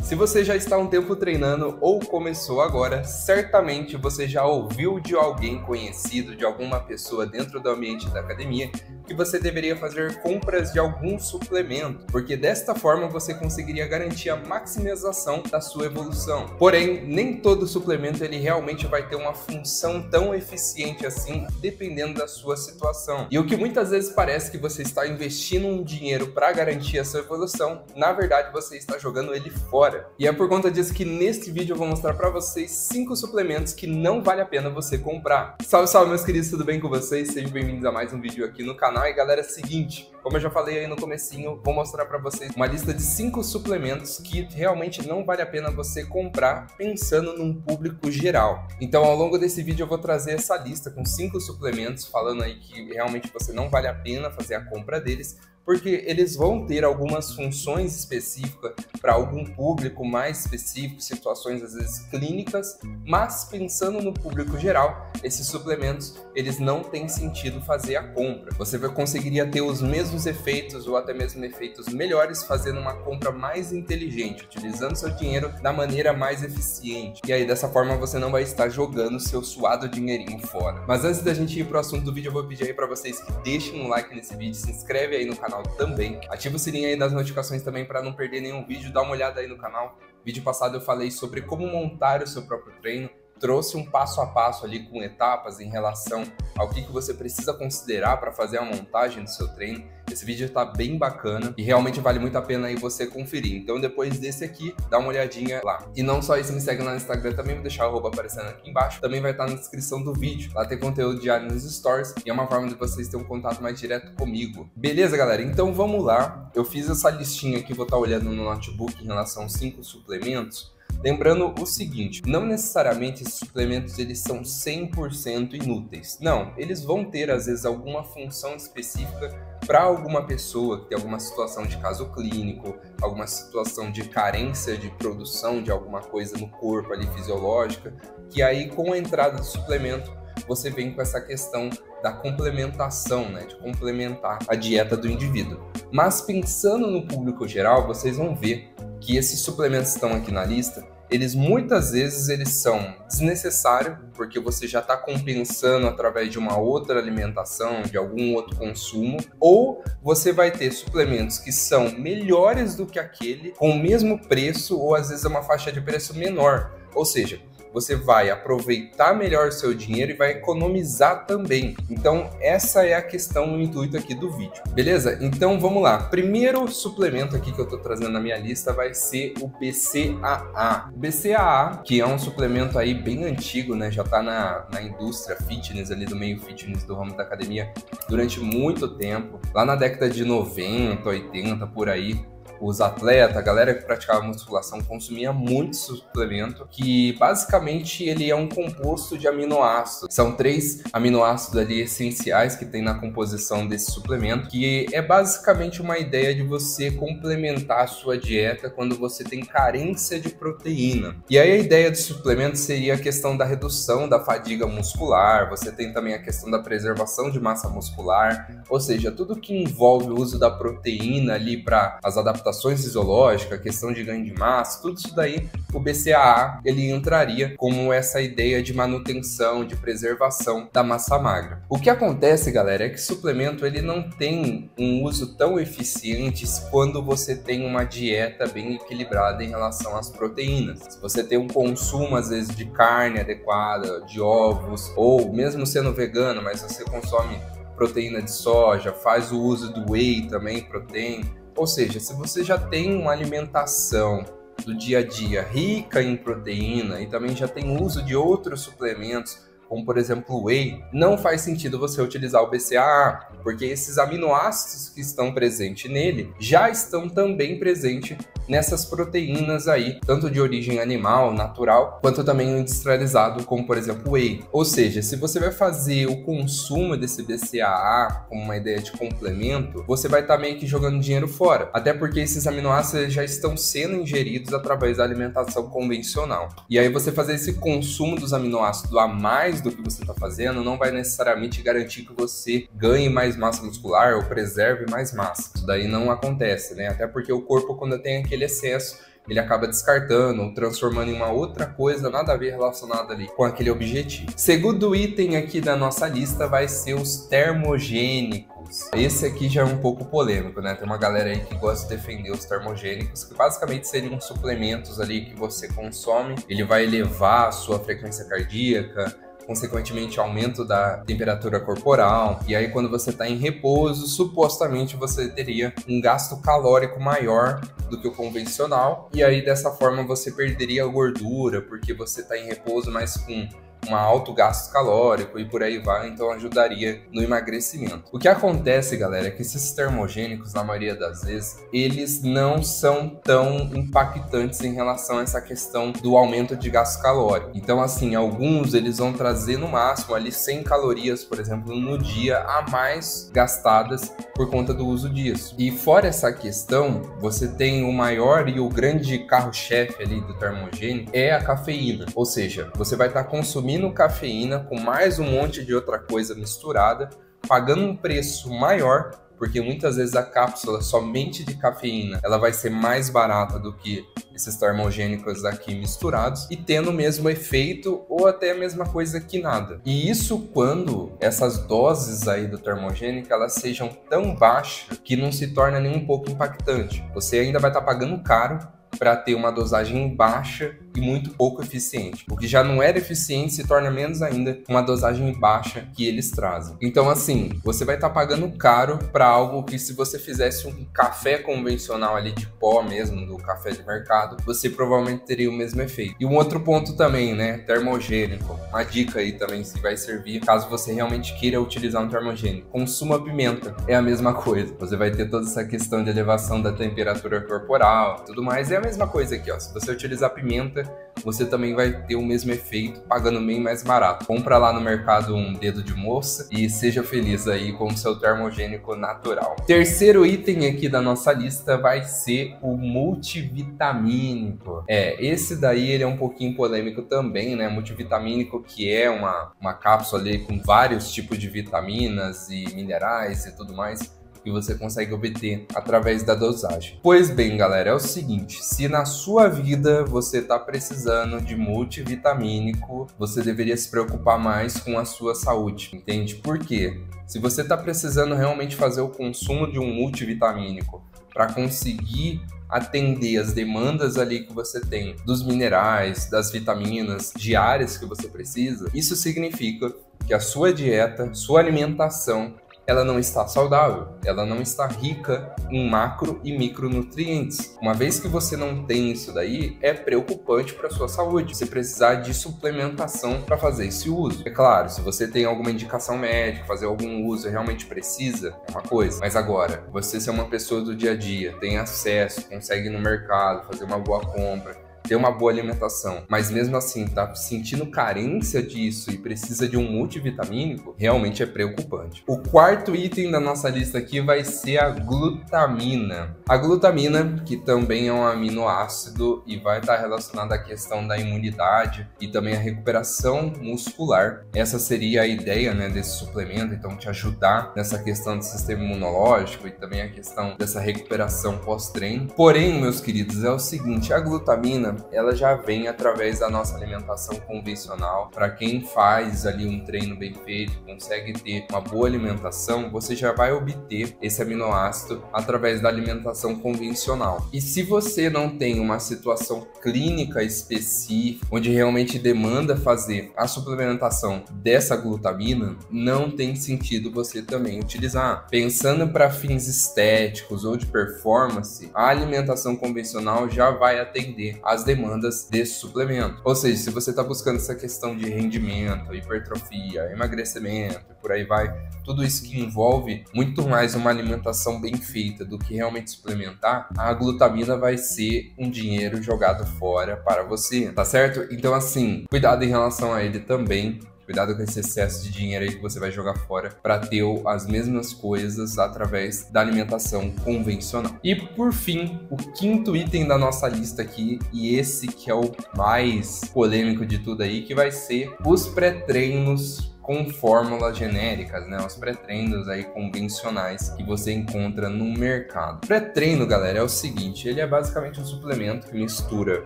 Se você já está há um tempo treinando ou começou agora, certamente você já ouviu de alguém conhecido, de alguma pessoa dentro do ambiente da academia, que você deveria fazer compras de algum suplemento, porque desta forma você conseguiria garantir a maximização da sua evolução. Porém, nem todo suplemento ele realmente vai ter uma função tão eficiente assim, dependendo da sua situação. E o que muitas vezes parece que você está investindo um dinheiro para garantir a sua evolução, na verdade você está jogando ele fora. E é por conta disso que neste vídeo eu vou mostrar para vocês 5 suplementos que não vale a pena você comprar. Salve, salve meus queridos, tudo bem com vocês? Sejam bem-vindos a mais um vídeo aqui no canal. E galera, é o seguinte, como eu já falei aí no comecinho, vou mostrar para vocês uma lista de 5 suplementos que realmente não vale a pena você comprar pensando num público geral. Então ao longo desse vídeo eu vou trazer essa lista com 5 suplementos, falando aí que realmente você não vale a pena fazer a compra deles, porque eles vão ter algumas funções específicas para algum público mais específico, situações às vezes clínicas, mas pensando no público geral, esses suplementos eles não têm sentido fazer a compra. Você conseguiria ter os mesmos efeitos ou até mesmo efeitos melhores fazendo uma compra mais inteligente, utilizando seu dinheiro da maneira mais eficiente. E aí dessa forma você não vai estar jogando seu suado dinheirinho fora. Mas antes da gente ir para o assunto do vídeo, eu vou pedir aí para vocês que deixem um like nesse vídeo, se inscreve aí no canal também, ativa o sininho aí das notificações também para não perder nenhum vídeo, dá uma olhada aí no canal. Vídeo passado eu falei sobre como montar o seu próprio treino, trouxe um passo a passo ali com etapas em relação ao que você precisa considerar para fazer a montagem do seu treino. Esse vídeo tá bem bacana e realmente vale muito a pena aí você conferir. Então depois desse aqui, dá uma olhadinha lá. E não só isso, me segue lá no Instagram também, vou deixar o arroba aparecendo aqui embaixo. Também vai estar na descrição do vídeo. Lá tem conteúdo diário nos stories e é uma forma de vocês terem um contato mais direto comigo. Beleza, galera? Então vamos lá. Eu fiz essa listinha aqui, vou estar olhando no notebook em relação aos 5 suplementos. Lembrando o seguinte, não necessariamente esses suplementos eles são 100% inúteis. Não, eles vão ter às vezes alguma função específica para alguma pessoa que tem alguma situação de caso clínico, alguma situação de carência de produção de alguma coisa no corpo ali fisiológica, que aí com a entrada do suplemento você vem com essa questão da complementação, né, de complementar a dieta do indivíduo. Mas pensando no público geral, vocês vão ver que esses suplementos que estão aqui na lista, eles muitas vezes eles são desnecessários, porque você já está compensando através de uma outra alimentação, de algum outro consumo, ou você vai ter suplementos que são melhores do que aquele, com o mesmo preço, ou às vezes é uma faixa de preço menor. Ou seja, você vai aproveitar melhor o seu dinheiro e vai economizar também. Então essa é a questão, o intuito aqui do vídeo, beleza? Então vamos lá. Primeiro suplemento aqui que eu tô trazendo na minha lista vai ser o BCAA. O BCAA, que é um suplemento aí bem antigo, né? Já tá na indústria fitness, ali do meio fitness do ramo da academia durante muito tempo. Lá na década de 90, 80, por aí. Os atletas, a galera que praticava musculação consumia muito suplemento, que basicamente ele é um composto de aminoácidos. São 3 aminoácidos ali essenciais que tem na composição desse suplemento, que é basicamente uma ideia de você complementar a sua dieta quando você tem carência de proteína. E aí a ideia do suplemento seria a questão da redução da fadiga muscular, você tem também a questão da preservação de massa muscular, ou seja, tudo que envolve o uso da proteína ali para as adaptações fisiológicas, questão de ganho de massa, tudo isso daí, o BCAA, ele entraria como essa ideia de manutenção, de preservação da massa magra. O que acontece, galera, é que o suplemento ele não tem um uso tão eficiente quando você tem uma dieta bem equilibrada em relação às proteínas. Se você tem um consumo, às vezes, de carne adequada, de ovos, ou mesmo sendo vegano, mas você consome proteína de soja, faz o uso do whey também, proteína. Ou seja, se você já tem uma alimentação do dia a dia rica em proteína e também já tem uso de outros suplementos, como por exemplo o whey, não faz sentido você utilizar o BCAA, porque esses aminoácidos que estão presentes nele já estão também presentes nessas proteínas aí, tanto de origem animal, natural, quanto também industrializado, como por exemplo o whey. Ou seja, se você vai fazer o consumo desse BCAA como uma ideia de complemento, você vai estar meio que jogando dinheiro fora, até porque esses aminoácidos já estão sendo ingeridos através da alimentação convencional. E aí você fazer esse consumo dos aminoácidos a mais do que você está fazendo não vai necessariamente garantir que você ganhe mais massa muscular ou preserve mais massa. Isso daí não acontece, né? Até porque o corpo, quando tem aquele excesso, ele acaba descartando ou transformando em uma outra coisa nada a ver relacionada ali com aquele objetivo. Segundo item aqui da nossa lista vai ser os termogênicos. Esse aqui já é um pouco polêmico, né? Tem uma galera aí que gosta de defender os termogênicos, que basicamente seriam suplementos ali que você consome. Ele vai elevar a sua frequência cardíaca, consequentemente aumento da temperatura corporal, e aí quando você está em repouso, supostamente você teria um gasto calórico maior do que o convencional, e aí dessa forma você perderia gordura, porque você está em repouso, mas com um alto gasto calórico e por aí vai, então ajudaria no emagrecimento. O que acontece, galera, é que esses termogênicos, na maioria das vezes, eles não são tão impactantes em relação a essa questão do aumento de gasto calórico. Então, assim, alguns eles vão trazer no máximo ali 100 calorias, por exemplo, no dia a mais gastadas por conta do uso disso. E fora essa questão, você tem o maior e o grande carro-chefe ali do termogênico é a cafeína. Ou seja, você vai estar consumindo cafeína com mais um monte de outra coisa misturada, pagando um preço maior, porque muitas vezes a cápsula somente de cafeína ela vai ser mais barata do que esses termogênicos aqui misturados e tendo o mesmo efeito ou até a mesma coisa que nada. E isso quando essas doses aí do termogênico elas sejam tão baixas que não se torna nem um pouco impactante. Você ainda vai estar pagando caro para ter uma dosagem baixa e muito pouco eficiente. O que já não era eficiente se torna menos ainda uma dosagem baixa que eles trazem. Então, assim, você vai estar pagando caro para algo que se você fizesse um café convencional ali de pó mesmo, do café de mercado, você provavelmente teria o mesmo efeito. E um outro ponto também, né, termogênico. Uma dica aí também se vai servir, caso você realmente queira utilizar um termogênico. Consuma pimenta, é a mesma coisa. Você vai ter toda essa questão de elevação da temperatura corporal, tudo mais. É a mesma coisa aqui, ó. Se você utilizar pimenta, você também vai ter o mesmo efeito, pagando bem mais barato. Compra lá no mercado um dedo de moça e seja feliz aí com o seu termogênico natural. Terceiro item aqui da nossa lista vai ser o multivitamínico. Esse daí ele é um pouquinho polêmico também, né? Multivitamínico, que é uma cápsula ali com vários tipos de vitaminas e minerais e tudo mais, que você consegue obter através da dosagem. Pois bem, galera, é o seguinte, se na sua vida você está precisando de multivitamínico, você deveria se preocupar mais com a sua saúde, entende? Por quê? Se você está precisando realmente fazer o consumo de um multivitamínico para conseguir atender as demandas ali que você tem dos minerais, das vitaminas diárias que você precisa, isso significa que a sua dieta, sua alimentação, ela não está saudável, ela não está rica em macro e micronutrientes. Uma vez que você não tem isso daí, é preocupante para a sua saúde. Você precisar de suplementação para fazer esse uso. É claro, se você tem alguma indicação médica, fazer algum uso e realmente precisa, é uma coisa. Mas agora, você ser uma pessoa do dia a dia, tem acesso, consegue ir no mercado, fazer uma boa compra, ter uma boa alimentação, mas mesmo assim tá sentindo carência disso e precisa de um multivitamínico, realmente é preocupante. O quarto item da nossa lista aqui vai ser a glutamina. A glutamina, que também é um aminoácido e vai estar relacionada à questão da imunidade e também a recuperação muscular. Essa seria a ideia, né, desse suplemento, então te ajudar nessa questão do sistema imunológico e também a questão dessa recuperação pós-treino. Porém, meus queridos, é o seguinte, a glutamina ela já vem através da nossa alimentação convencional. Para quem faz ali um treino bem feito, consegue ter uma boa alimentação, você já vai obter esse aminoácido através da alimentação convencional. E se você não tem uma situação clínica específica, onde realmente demanda fazer a suplementação dessa glutamina, não tem sentido você também utilizar. Pensando para fins estéticos ou de performance, a alimentação convencional já vai atender às demandas desse suplemento. Ou seja, se você está buscando essa questão de rendimento, hipertrofia, emagrecimento e por aí vai, tudo isso que envolve muito mais uma alimentação bem feita do que realmente suplementar, a glutamina vai ser um dinheiro jogado fora para você, tá certo? Então assim, cuidado em relação a ele também. Cuidado com esse excesso de dinheiro aí que você vai jogar fora para ter as mesmas coisas através da alimentação convencional. E por fim, o quinto item da nossa lista aqui, e esse que é o mais polêmico de tudo aí, que vai ser os pré-treinos com fórmulas genéricas, né? Os pré-treinos aí convencionais que você encontra no mercado. Pré-treino, galera, é o seguinte, ele é basicamente um suplemento que mistura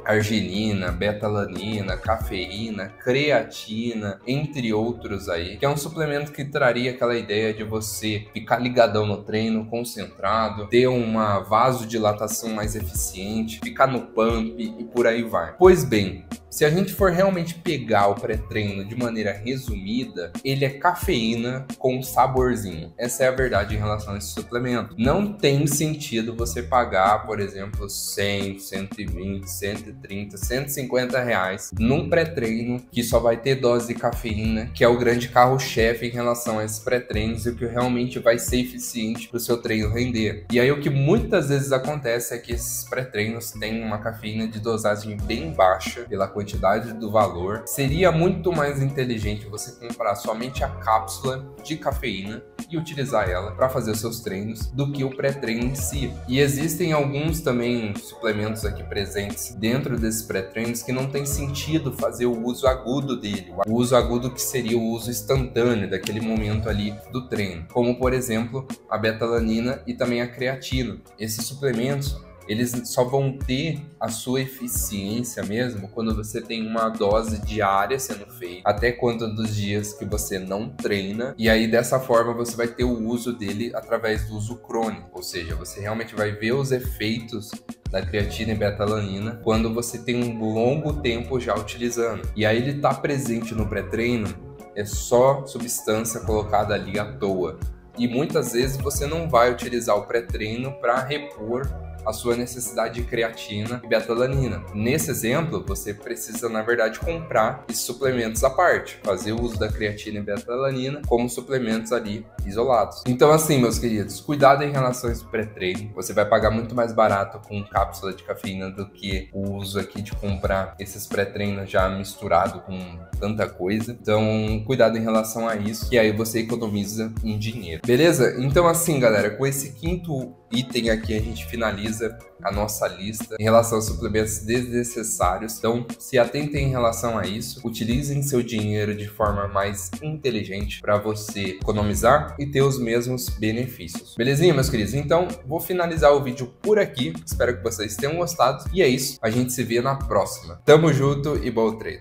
arginina, beta-alanina, cafeína, creatina, entre outros aí, que é um suplemento que traria aquela ideia de você ficar ligadão no treino, concentrado, ter uma vasodilatação mais eficiente, ficar no pump e por aí vai. Pois bem, se a gente for realmente pegar o pré-treino de maneira resumida, ele é cafeína com saborzinho. Essa é a verdade em relação a esse suplemento. Não tem sentido você pagar, por exemplo, 100, 120, 130, 150 reais num pré-treino que só vai ter dose de cafeína, que é o grande carro-chefe em relação a esses pré-treinos e o que realmente vai ser eficiente para o seu treino render. E aí o que muitas vezes acontece é que esses pré-treinos têm uma cafeína de dosagem bem baixa pela quantidade do valor. Seria muito mais inteligente você comprar somente a cápsula de cafeína e utilizar ela para fazer os seus treinos do que o pré-treino em si. E existem alguns também suplementos aqui presentes dentro desses pré-treinos que não tem sentido fazer o uso agudo dele. O uso agudo que seria o uso instantâneo daquele momento ali do treino. Como, por exemplo, a beta-alanina e também a creatina. Esses suplementos eles só vão ter a sua eficiência mesmo quando você tem uma dose diária sendo feita, até quanto dos dias que você não treina, e aí dessa forma você vai ter o uso dele através do uso crônico, ou seja, você realmente vai ver os efeitos da creatina e beta-alanina quando você tem um longo tempo já utilizando. E aí ele está presente no pré-treino, é só substância colocada ali à toa. E muitas vezes você não vai utilizar o pré-treino para repor a sua necessidade de creatina e beta-alanina. Nesse exemplo, você precisa, na verdade, comprar esses suplementos à parte, fazer o uso da creatina e beta-alanina como suplementos ali isolados. Então, assim, meus queridos, cuidado em relação a esse pré-treino. Você vai pagar muito mais barato com cápsula de cafeína do que o uso aqui de comprar esses pré-treinos já misturado com tanta coisa. Então, cuidado em relação a isso, que aí você economiza em dinheiro. Beleza? Então, assim, galera, com esse quinto item aqui a gente finaliza a nossa lista em relação aos suplementos desnecessários. Então, se atentem em relação a isso, utilizem seu dinheiro de forma mais inteligente para você economizar e ter os mesmos benefícios. Belezinha, meus queridos? Então, vou finalizar o vídeo por aqui. Espero que vocês tenham gostado. E é isso. A gente se vê na próxima. Tamo junto e bom treino!